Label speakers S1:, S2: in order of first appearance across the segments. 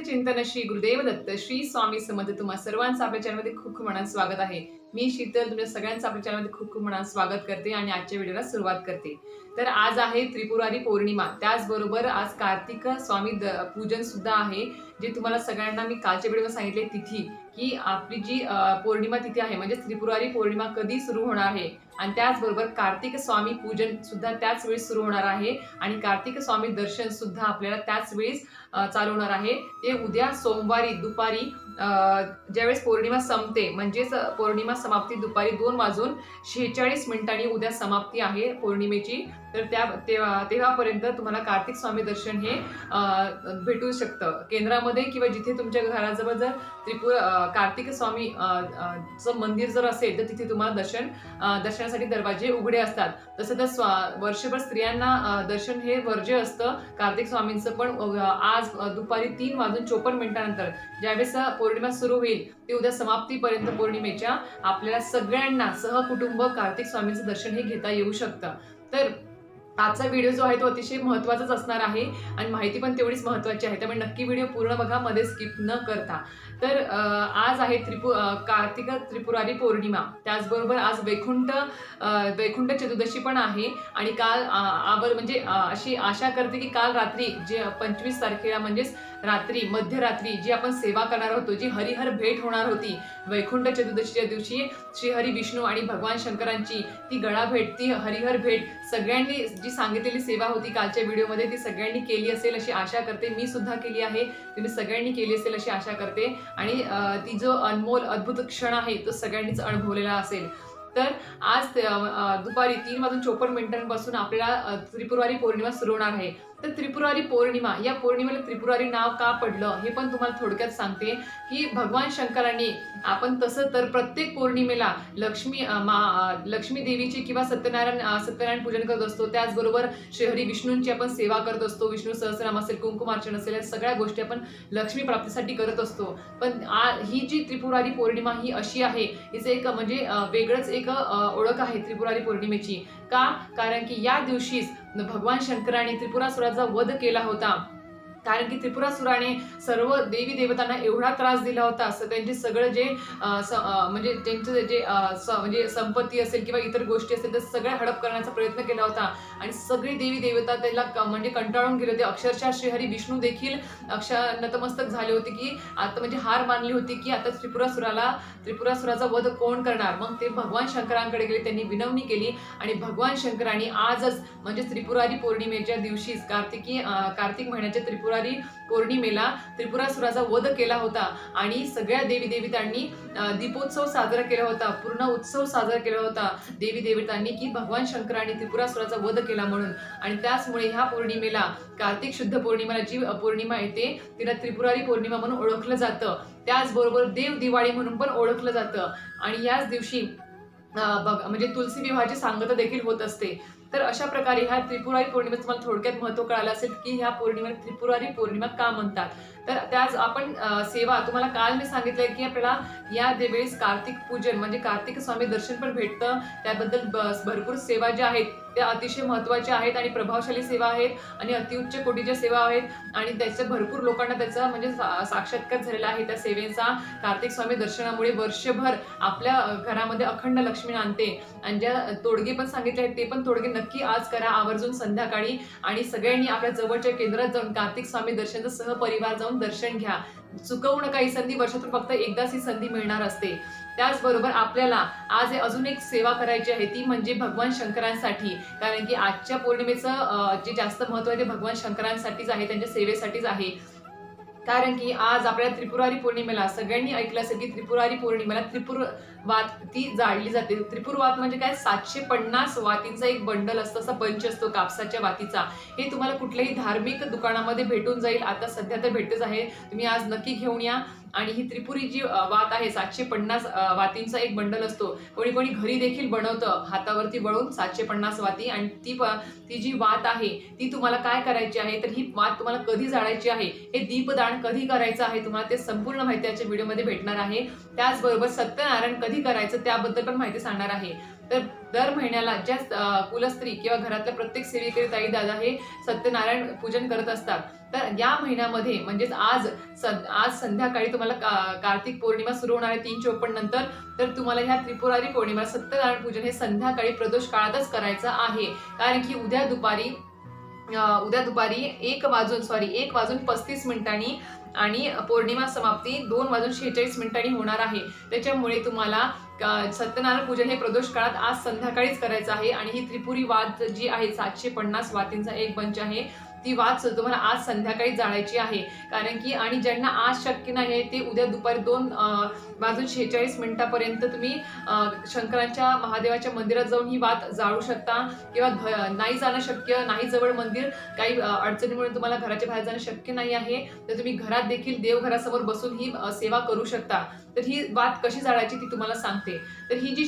S1: चिंतन श्री गुरुदेव दत्त श्री स्वामी समर्थ तुम्हा सर्वांचं आपल्या चॅनलमध्ये खूप खूप मनात स्वागत आहे। मी शीतल तुमच्या सगळ्यांचं आपल्या चॅनलमध्ये खूप खूप मनात स्वागत करते आणि आजच्या व्हिडिओला सुरुवात करते। तर आज आहे त्रिपुरारी पौर्णिमा, त्याचबरोबर आज कार्तिक स्वामी पूजन सुद्धा आहे, जे तुम्हाला सगळ्यांना मी कालच्या व्हिडिओमध्ये सांगितले तिथी की आपली जी पौर्णिमा तिथी आहे म्हणजे त्रिपुरारी पौर्णिमा कधी सुरू होणार आहे आणि त्याचबरोबर कार्तिक स्वामी पूजन सुद्धा त्याच वेळी सुरू होणार आहे आणि कार्तिक स्वामी दर्शन सुद्धा आपल्याला त्याच वेळी चालू होणार आहे। ते उद्या सोमवारी दुपारी ज्यावेळेस पौर्णिमा संपते म्हणजेच पौर्णिमा समाप्ती दुपारी 2:46 उद्या समाप्ती आहे पौर्णिमेची। तर तेव्हापर्यंत तुम्हाला कार्तिक स्वामी दर्शन हे भेटू शकतं केंद्रामध्ये किंवा जिथे तुमच्या घराजवळ जर कार्तिक स्वामी मंदिर जर असेल तर तिथे तुम्हाला दर्शनासाठी दरवाजे उघडे असतात। तसं तर वर्षभर स्त्रियांना दर्शन हे वर्ज्य असतं कार्तिक स्वामींचं, पण आज दुपारी 3:54 ज्यावेळेस पौर्णिमा सुरू होईल ते उद्या समाप्तीपर्यंत पौर्णिमेच्या आपल्याला सगळ्यांना सहकुटुंब कार्तिक स्वामींचं दर्शन हे घेता येऊ शकतं। तर आजचा व्हिडिओ जो आहे तो अतिशय महत्त्वाचाच असणार आहे आणि माहिती पण तेवढीच महत्त्वाची आहे, त्यामुळे नक्की व्हिडिओ पूर्ण बघा, मध्ये स्किप न करता। तर आज आहे कार्तिक त्रिपुरारी पौर्णिमा, त्याचबरोबर आज वैकुंठ चतुर्दशी पण आहे आणि काल म्हणजे अशी आशा करते की काल रात्री जे 25 तारखेला म्हणजेच रात्री मध्यरात्री जी आपण सेवा करणार होतो, जी हरिहर भेट होणार होती वैकुंठ चतुर्दशीच्या दिवशी, श्री हरी विष्णू आणि भगवान शंकरांची ती गळा भेट, ती हरिहर भेट सगळ्यांनी जी सांगितलेली सेवा होती कालच्या व्हिडिओमध्ये ती सगळ्यांनी केली असेल अशी आशा करते। मी सुद्धा केली आहे, तुम्ही सगळ्यांनी केली असेल अशी आशा करते आणि ती जो अनमोल अद्भुत क्षण आहे तो सगळ्यांनीच अनुभवलेला असेल। तर आज दुपारी 3:54 आपल्याला त्रिपुरारी पौर्णिमा सुरू होणार आहे। तर त्रिपुरारी पौर्णिमा, या पौर्णिमेला त्रिपुरारी नाव का पडलं हे पण तुम्हाला थोडक्यात सांगते की भगवान शंकरांनी आपण तसं तर प्रत्येक पौर्णिमेला लक्ष्मी देवीची किंवा सत्यनारायण पूजन करत असतो, त्याचबरोबर श्रीहरी विष्णूंची आपण सेवा करत असतो, विष्णू सहस्रनाम असेल, कुंकुमार्चन असेल, या सगळ्या गोष्टी आपण लक्ष्मी प्राप्तीसाठी करत असतो। पण ही जी त्रिपुरारी पौर्णिमा ही अशी आहे, हिचं एक म्हणजे वेगळंच एक ओळख आहे त्रिपुरारी पौर्णिमेची। का? कारण की या दिवशीच भगवान शंकराने त्रिपुरासुराचा वध केला होता, कारण की त्रिपुरासुराने सर्व देवी देवतांना एवढा त्रास दिला होता, त्यांचे सगळं जे म्हणजे त्यांचं जे म्हणजे संपत्ती असेल किंवा इतर गोष्टी असेल तर सगळ्या हडप करण्याचा प्रयत्न केला होता आणि सगळी देवी देवता त्याला म्हणजे कंटाळून गेले होते। अक्षरशः श्रीहरी विष्णू देखील नतमस्तक झाले होते की आता म्हणजे हार मानली होती की आता त्रिपुरासुराचा वध कोण करणार। मग ते भगवान शंकरांकडे गेले, त्यांनी विनवणी केली आणि भगवान शंकरांनी आजच म्हणजे त्रिपुरारी पौर्णिमेच्या दिवशीच कार्तिक महिन्याच्या त्रिपुरारी पौर्णिमेला त्रिपुरासुराचा वध केला होता आणि सगळ्या देवी देवतांनी दीपोत्सव साजरा केला होता, पूर्ण उत्सव साजरा केला होता देवी देवतांनी की भगवान शंकरांनी त्रिपुरासुराचा वध केला म्हणून। आणि त्याचमुळे ह्या पौर्णिमेला कार्तिक शुद्ध पौर्णिमेला जी पौर्णिमा येते तिला त्रिपुरारी पौर्णिमा म्हणून ओळखलं जातं, त्याचबरोबर देव दिवाळी म्हणून पण ओळखलं जातं आणि याच दिवशी म्हणजे तुलसी विवाहाची सांगता देखील होत असते। तर अशा प्रकारे ह्या त्रिपुरारी पौर्णिमेचं तुम्हाला थोडक्यात महत्त्व कळालं असेल की ह्या पौर्णिमेला त्रिपुरारी पौर्णिमा का म्हणतात। तर त्याच आपण सेवा तुम्हाला काल मी सांगितलंय की आपल्याला या वेळेस कार्तिक पूजन म्हणजे कार्तिक स्वामी दर्शन पण भेटतं, त्याबद्दल भरपूर सेवा ज्या आहेत त्या अतिशय महत्त्वाच्या आहेत आणि प्रभावशाली सेवा आहेत आणि अतिउच्च कोटीच्या सेवा आहेत आणि त्याच्या भरपूर लोकांना त्याचा म्हणजे साक्षात्कार झालेला आहे त्या सेवेचा। कार्तिक स्वामी दर्शनामुळे वर्षभर आपल्या घरामध्ये अखंड लक्ष्मी आणते आणि ज्या तोडगे पण सांगितले आहेत ते पण तोडगे नक्की आज करा आवर्जून संध्याकाळी आणि सगळ्यांनी आपल्या जवळच्या केंद्रात जाऊन कार्तिक स्वामी दर्शनाचं सहपरिवार जाऊन दर्शन घ्या, चुकवू नका। ही संधी वर्षातून फक्त एकदाच ही संधी मिळणार असते। त्याचबरोबर आपल्याला आज अजून एक सेवा करायची आहे, ती म्हणजे भगवान शंकरांसाठी, कारण की आजच्या पौर्णिमेचं जे जास्त महत्त्व आहे ते भगवान शंकरांसाठीच आहे, त्यांच्या सेवेसाठीच आहे। कारण की आज आपल्या त्रिपुरारी पौर्णिमेला सगळ्यांनी ऐकलं असेल की त्रिपुरारी पौर्णिमेला त्रिपुर वात ती जाळली जाते। त्रिपुर वात म्हणजे काय? 750 वातींचा एक बंडल असतं, असा पंच असतो कापसाच्या वातीचा। हे तुम्हाला कुठल्याही धार्मिक दुकानामध्ये भेटून जाईल, आता सध्या तर भेटतच आहे, तुम्ही आज नक्की घेऊन या। आणि ही त्रिपुरी जी वात आहे 750 वातींचा एक बंडल असतो, कोणी कोणी घरी देखील बनवतं हातावरती वळून 750 वाती। आणि ती जी वात आहे ती तुम्हाला काय करायची आहे, तर ही वात तुम्हाला कधी जाळायची आहे, हे दीपदान कधी करायचं आहे तुम्हाला ते संपूर्ण माहिती याच्या व्हिडिओमध्ये भेटणार आहे। त्याचबरोबर सत्यनारायण कधी करायचं त्याबद्दल पण माहिती सांगणार आहे। तर दर महिन्याला ज्या कुलस्त्री किंवा घरातल्या प्रत्येक सेविकेरी ताई दादा हे सत्यनारायण पूजन करत असतात, तर या महिन्यामध्ये म्हणजेच आज संध्याकाळी तुम्हाला कार्तिक पौर्णिमा सुरू होणार आहे 3:54 नंतर. तर तुम्हाला ह्या त्रिपुरारी पौर्णिमा सत्यनारायण पूजन हे संध्याकाळी प्रदोष काळातच करायचं आहे. कारण की उद्या दुपारी 1:35 आणि पौर्णिमा समाप्ती 2:46 होणार आहे. त्याच्यामुळे तुम्हाला सत्यनारायण पूजन हे प्रदोष काळात आज संध्याकाळीच करायचं आहे. आणि ही त्रिपुरी वात जी आहे 750 वातींचा एक बंच आहे, ती वात तुम्हाला आज संध्याकाळी जाळायची आहे. कारण की आणि ज्यांना आज शक्य नाही ते उद्या दुपारी 2:46 पर्यंत तुम्ही शंकरांच्या महादेवाच्या मंदिरात जाऊन ही वात जाळू शकता. किंवा नाही जाणं शक्य नाही, जवळ मंदिर, काही अडचणीमुळे तुम्हाला घराच्या बाहेर जाणं शक्य नाही आहे, तर तुम्ही घरात देखील देवघरासमोर बसून ही सेवा करू शकता. तर ही वात कशी जाळायची ती तुम्हाला सांगते. तर ही जी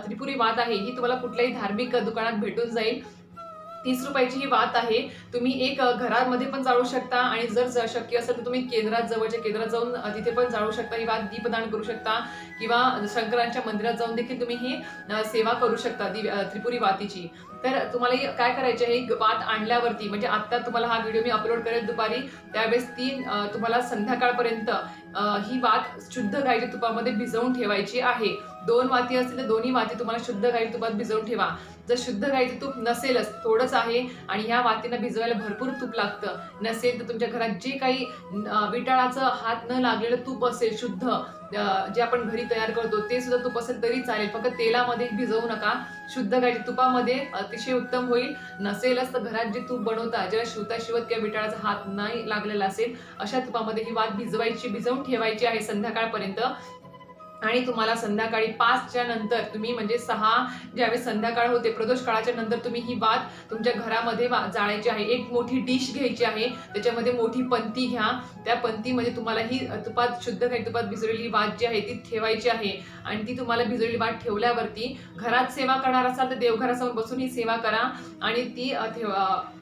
S1: त्रिपुरी वात आहे ही तुम्हाला कुठल्याही धार्मिक दुकानात भेटून जाईल. 30 रुपयाची ही वात आहे. तुम्ही एक घरामध्ये पण जाळू शकता आणि जर शक्य असेल तर तुम्ही जवळच्या केंद्रात जाऊन तिथे पण जाळू शकता. ही वात दीपदान करू शकता किंवा शंकरांच्या मंदिरात जाऊन देखील तुम्ही ही सेवा करू शकता त्रिपुरी वातीची. तर तुम्हाला काय करायचे आहे, वात आणल्यावरती म्हणजे आता तुम्हाला हा व्हिडिओ मी अपलोड करेल दुपारी, त्यावेळेस तुम्हाला संध्याकाळपर्यंत ही वात शुद्ध गाईच्या तुपामध्ये भिजवून ठेवायची आहे. 2 वाती असतील तर दोन्ही वाती तुम्हाला शुद्ध गाईच्या तुपात भिजवून ठेवा. जर शुद्ध गाईचं तूप नसेलच, थोडंच आहे आणि ह्या वातींना भिजवायला भरपूर तूप लागतं, नसेल तर तुमच्या घरात जे काही विटाळाचं हात न लागलेलं तूप असेल शुद्ध, जे आपण घरी तयार करतो ते सुद्धा तूप असेल तरी चालेल. फक्त तेलामध्ये भिजवू नका, शुद्ध गाईच्या तुपामध्ये अतिशय उत्तम होईल. नसेलच तर घरात जे तूप बनवता, ज्याला शिवत किंवा विटाळाचा हात नाही लागलेला असेल, अशा तुपामध्ये ही वात भिजवून ठेवायची आहे संध्याकाळपर्यंत. आणि तुम्हाला संध्याकाळी 5च्या नंतर तुम्ही म्हणजे 6 ज्यावेळेस संध्याकाळ होते प्रदोष काळाच्या नंतर तुम्ही ही वात तुमच्या घरामध्ये जाळायची आहे. एक मोठी डिश घ्यायची आहे, त्याच्यामध्ये मोठी पंती घ्या. त्या पंतीमध्ये तुम्हाला ही शुद्ध काही तुपात भिजवलेली वात जी आहे ती ठेवायची आहे. आणि ती तुम्हाला भिजवलेली वात ठेवल्यावरती घरात सेवा करणार असाल तर देवघरासमोर बसून ही सेवा करा. आणि ती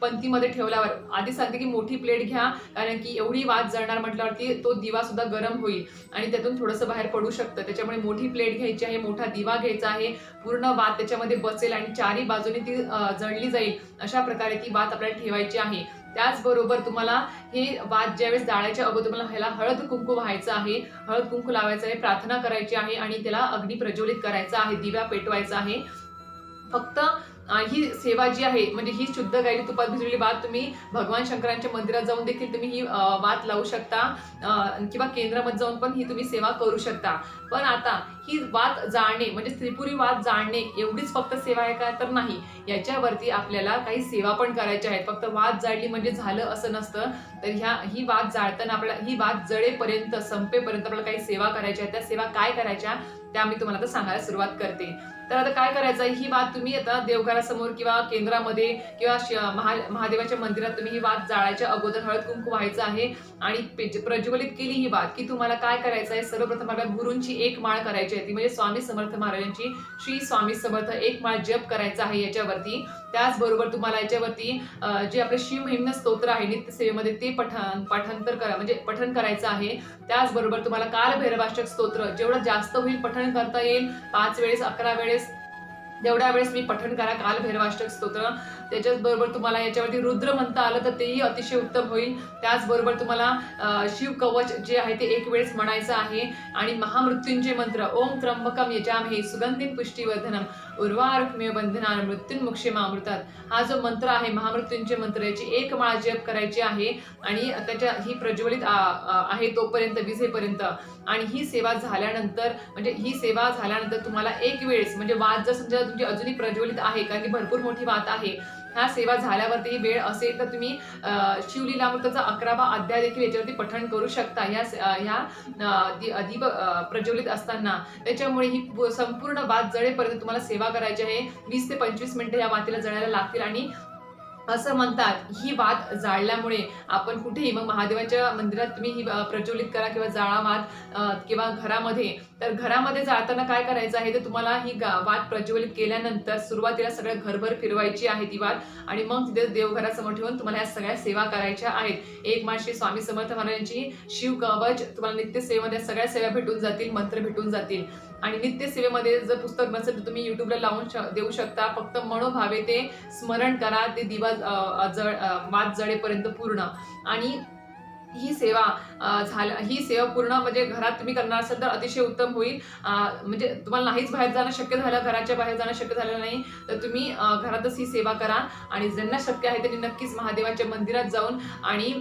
S1: पंतीमध्ये ठेवल्यावर आधी सांगते की मोठी प्लेट घ्या, कारण की एवढी वात जळणार म्हटल्यावरती तो दिवा सुद्धा गरम होईल आणि त्यातून थोडंसं बाहेर पडू शकतं. त्याच्यामुळे मोठी प्लेट घ्यायची आहे, मोठा दिवा घ्यायचा आहे, पूर्ण वात त्याच्यामध्ये बसेल आणि चारही बाजूने ती जळली जाईल अशा प्रकारे ती वात आपल्याला ठेवायची आहे. त्याचबरोबर तुम्हाला हे वात ज्यावेळेस जाळायच्या अगोदर तुम्हाला ह्याला हळद कुंकू व्हायचं आहे, हळद कुंकू लावायचं आहे, प्रार्थना करायची आहे आणि त्याला अग्नी प्रज्वलित करायचा आहे, दिवा पेटवायचा आहे. फक्त ही सेवा जी आहे म्हणजे ही शुद्ध गाईच्या तुपात भिजवलेली वात तुम्ही भगवान शंकरांच्या मंदिरात जाऊन देखील तुम्ही ही वात लावू शकता किंवा केंद्रामध्ये जाऊन पण ही तुम्ही सेवा करू शकता. पण आता ही वात जाळणे म्हणजे त्रिपुरी वात जाळणे एवढीच फक्त सेवा आहे का, तर नाही. याच्यावरती आपल्याला काही सेवा पण करायच्या आहेत. फक्त वात जाळली म्हणजे झालं असं नसतं. तर ही वात जाळताना आपल्याला ही वात जळेपर्यंत संपेपर्यंत आपल्याला काही सेवा करायच्या आहेत. त्या सेवा काय करायच्या त्या मी तुम्हाला आता सांगायला सुरुवात करते. तर आता काय करायचं आहे, ही वात तुम्ही आता देवघरासमोर किंवा केंद्रामध्ये किंवा महादेवाच्या मंदिरात तुम्ही ही वात जाळायच्या अगोदर हळद कुंकू व्हायचं आहे. आणि प्रज्वलित केली ही वात की तुम्हाला काय करायचं आहे, सर्वप्रथम आपल्याला गुरूंची एक माळ करायची आहे, ती म्हणजे स्वामी समर्थ महाराजांची श्री स्वामी समर्थ एक माळ जप करायचा आहे याच्यावरती. त्याचबरोबर तुम्हाला याच्यावरती जे आपले शिवमहिम्न स्तोत्र आहे नित्यसेवेमध्ये ते पठण करायचं आहे. त्याचबरोबर तुम्हाला कालभैरवाष्टक स्तोत्र जेवढं जास्त होईल पठण करता येईल, 5 वेळेस 11 वेळेस तेवढ्या वेळेस मी पठण करा कालभैरवाष्टक स्तोत्र. त्याच्याचबरोबर तुम्हाला याच्यावरती रुद्र म्हणता आलं तर तेही अतिशय उत्तम होईल. त्याचबरोबर तुम्हाला शिव कवच जे आहे ते 1 वेळेस म्हणायचं आहे. आणि महामृत्युंजय मंत्र ओम त्र्यंबकम यजामहे सुगंधिं पुष्टिवर्धनम उर्वारुकमेव बंधनान् मृत्युन्मुक्षेमामृतात्, हा जो मंत्र आहे महामृत्युंजय मंत्र, याची 1 माळ जप करायची आहे. आणि ही प्रज्वलित आहे तोपर्यंत विझेपर्यंत. आणि ही सेवा झाल्यानंतर तुम्हाला 1 वेळेस म्हणजे वात जर समजा तुमची अजूनही प्रज्वलित आहे कारण की भरपूर मोठी वात आहे, ह्या सेवा झाल्यावरती वेळ असेल तर तुम्ही शिवलीलामृताचा 11वा अध्याय देखील याच्यावरती पठण करू शकता ह्या दीप प्रज्वलित असताना. त्याच्यामुळे ही संपूर्ण वात जळेपर्यंत तुम्हाला सेवा करायची आहे. 20 ते 25 मिनिटं या वातीला जळायला लागतील. आणि असं म्हणतात ही वात जाळल्यामुळे आपण कुठेही मग महादेवाच्या मंदिरात तुम्ही ही प्रज्वलित करा किंवा जाळा वात किंवा घरामध्ये, तर घरामध्ये जाळताना काय करायचं आहे तर तुम्हाला ही वात प्रज्वलित केल्यानंतर सुरुवातीला सगळ्या घरभर फिरवायची आहे ती वात. आणि मग तिथे देवघरासमोर ठेवून तुम्हाला या सगळ्या सेवा करायच्या आहेत. एक माळ श्री स्वामी समर्थ महाराजांची शिव कवच, तुम्हाला नित्यसेवेमध्ये सगळ्या सेवा भेटून जातील, मंत्र भेटून जातील. आणि नित्यसेवेमध्ये जर पुस्तक नसेल तर तुम्ही युट्यूबला लावून देऊ शकता. फक्त मनोभावे ते स्मरण करा, ते दिवा वात जळेपर्यंत पूर्ण. आणि ही सेवा ही सेवा पूर्ण म्हणजे घरात तुम्ही करणार असाल तर अतिशय उत्तम होईल. म्हणजे तुम्हाला नाहीच बाहेर जाणं शक्य झालं, घराच्या बाहेर जाणं शक्य झालं नाही, तर तुम्ही घरातच ही सेवा करा. आणि ज्यांना शक्य आहे त्यांनी नक्कीच महादेवाच्या मंदिरात जाऊन आणि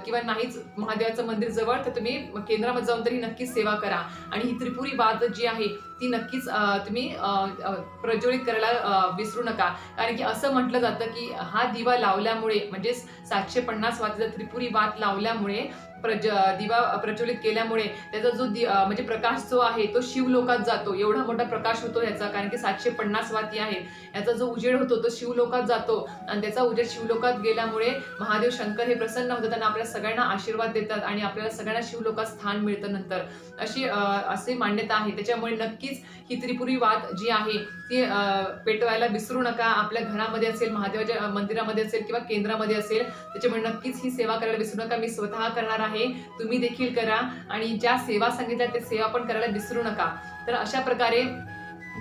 S1: किंवा नाहीच महादेवाचं मंदिर जवळ तर तुम्ही केंद्रामध्ये जाऊन तरी नक्कीच सेवा करा. आणि ही त्रिपुरी वात जी आहे ती नक्कीच तुम्ही प्रज्वलित करायला विसरू नका. कारण की असं म्हटलं जातं की हा दिवा लावल्यामुळे म्हणजे 750 वातीचा त्रिपुरी वात लावल्यामुळे दिवा प्रज्वलित केल्यामुळे त्याचा जो म्हणजे प्रकाश जो आहे तो शिवलोकात जातो. एवढा मोठा प्रकाश होतो याचा, कारण की 750 वाती आहेत. याचा जो उजेड होतो तो शिवलोकात जातो आणि त्याचा उजेड शिवलोकात गेल्यामुळे महादेव शंकर हे प्रसन्न होतात आणि आपल्या सगळ्यांना आशीर्वाद देतात आणि आपल्याला सगळ्यांना शिवलोकात स्थान मिळतं नंतर, अशी मान्यता आहे. त्याच्यामुळे नक्कीच ही त्रिपुरी वात जी आहे ती पेटवायला विसरू नका. आपल्या घरामध्ये असेल, महादेवाच्या मंदिरामध्ये असेल किंवा केंद्रामध्ये असेल, त्याच्यामुळे नक्कीच ही सेवा करायला विसरू नका. मी स्वतः करणार आहे, तुम्ही देखील करा. आणि ज्या सेवा सांगितल्या त्या सेवा पण करायला विसरू नका. तर अशा प्रकारे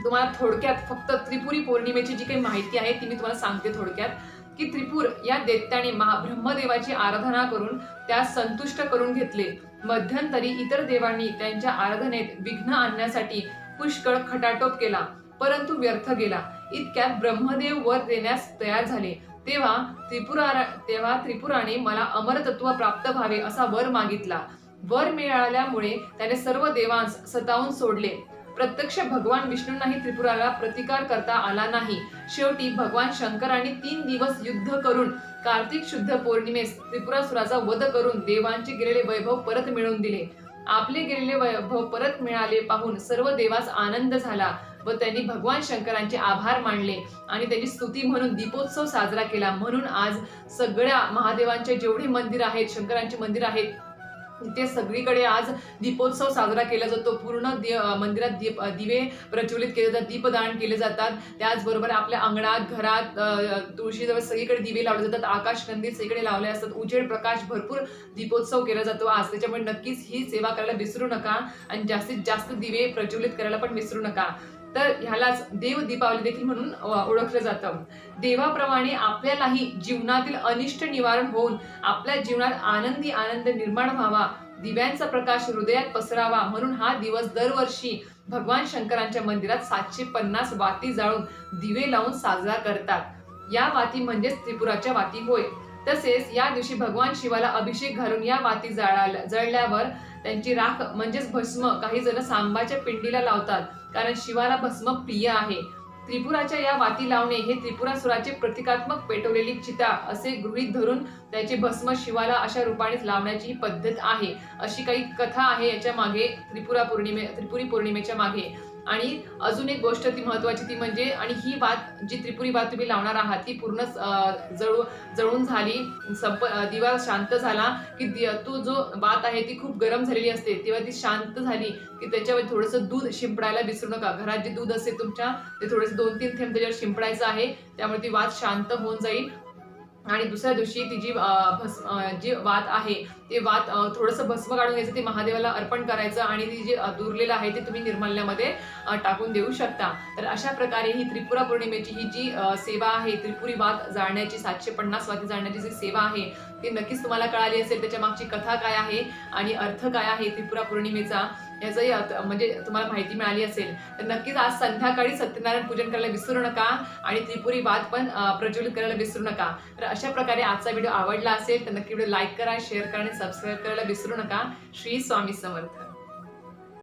S1: तुम्हाला थोडक्यात फक्त त्रिपुरी पौर्णिमेची जी काही माहिती आहे ती मी तुम्हाला सांगते थोडक्यात, की त्रिपुर या दैत्याने ब्रह्मदेवाची आराधना करून त्यास संतुष्ट करून घेतले. मध्यंतरी इतर देवांनी त्यांच्या आराधनेत विघ्न आणण्यासाठी पुष्कळ खटाटोप केला, परंतु व्यर्थ गेला. इतक्यात ब्रह्मदेव वर देण्यास तयार झाले. तेव्हा त्रिपुराने मला अमरतत्व प्राप्त व्हावे असा वर मागितला. वर मिळाल्यामुळे त्याने सर्व देवांस सतावून सोडले. प्रत्यक्ष भगवान विष्णूंनाही त्रिपुराला प्रतिकार करता आला नाही. शेवटी भगवान शंकरांनी 3 दिवस युद्ध करून कार्तिक शुद्ध पौर्णिमेस त्रिपुरासुराचा वध करून देवांचे गेलेले वैभव परत मिळवून दिले. आपले गेलेले वैभव परत मिळाले पाहून सर्व देवास आनंद झाला व त्यांनी भगवान शंकरांचे आभार मानले आणि त्यांची स्तुती म्हणून दीपोत्सव साजरा केला. म्हणून आज सगळ्या महादेवांचे जेवढे मंदिर आहेत, शंकरांचे मंदिर आहेत, ते सगळीकडे आज दीपोत्सव साजरा केला जातो. पूर्ण मंदिरात दिवे प्रज्वलित केले जातात, दीपदान केले जातात. त्याचबरोबर आपल्या अंगणात, घरात, तुळशीजवळ सगळीकडे दिवे लावले जातात. आकाशकंदील सगळीकडे लावले असतात. उजेड प्रकाश भरपूर दीपोत्सव केला जातो आज. त्याच्यामुळे नक्कीच ही सेवा करायला विसरू नका आणि जास्तीत जास्त दिवे प्रज्वलित करायला पण विसरू नका. तर ह्यालाच देव दीपावली देखील म्हणून ओळखलं जातं. देवाप्रमाणे आपल्यालाही जीवनातील अनिष्ट निवारण होऊन आपल्या जीवनात आनंद निर्माण व्हावा, दिव्यांचा प्रकाश हृदयात पसरावा म्हणून हा दिवस दरवर्षी भगवान शंकरांच्या मंदिरात 750 वाती जाळून दिवे लावून साजरा करतात. या वाती म्हणजेच त्रिपुराच्या वाती होय. तसेच या दिवशी भगवान शिवाला अभिषेक घालून या वाती जळल्यावर त्यांची राख म्हणजेच भस्म काही जण सांबाच्या पिंडीला लावतात, कारण शिवाला भस्म प्रिय आहे. त्रिपुराच्या या वाती लावणे हे त्रिपुरासुराचे प्रतिकात्मक पेटवलेली चिता असे गृहीत धरून त्याचे भस्म शिवाला अशा रूपाने लावण्याची ही पद्धत आहे. अशी काही कथा आहे याच्या मागे, त्रिपुरी पौर्णिमेच्या मागे. आणि अजून एक गोष्ट ती महत्वाची ती म्हणजे, आणि ही वात जी त्रिपुरी वात तुम्ही लावणार आहात ती पूर्ण जळून झाली, दिवा शांत झाला की तो जो वात आहे ती खूप गरम झालेली असते, तेव्हा ती शांत झाली की त्याच्यावर थोडंसं दूध शिंपडायला विसरू नका. घरात जे दूध असेल तुमच्या ते थोडेसे 2-3 थेंब त्याच्यावर शिंपडायचं आहे, त्यामुळे ती वात शांत होऊन जाईल. आणि दुसऱ्या दिवशी ती जी वात आहे ते वात थोडंसं भस्म काढून घ्यायचं, ते महादेवाला अर्पण करायचं आणि ती जी दुर्लेलं आहे ते तुम्ही निर्माल्यामध्ये टाकून देऊ शकता. तर अशा प्रकारे ही त्रिपुरा पौर्णिमेची ही जी सेवा आहे, त्रिपुरी वात जाळण्याची, 750 वाती जाळण्याची जी सेवा आहे ती नक्कीच तुम्हाला कळाली असेल. त्याच्या मागची कथा काय आहे आणि अर्थ काय आहे त्रिपुरा पौर्णिमेचा याचाही म्हणजे तुम्हाला माहिती मिळाली असेल. तर नक्कीच आज संध्याकाळी सत्यनारायण पूजन करायला विसरू नका आणि त्रिपुरी वात पण प्रज्वलित करायला विसरू नका. तर अशा प्रकारे आजचा व्हिडिओ आवडला असेल तर नक्की व्हिडिओ लाईक करा, शेअर करा आणि सबस्क्राईब करायला विसरू नका. श्री स्वामी समर्थ.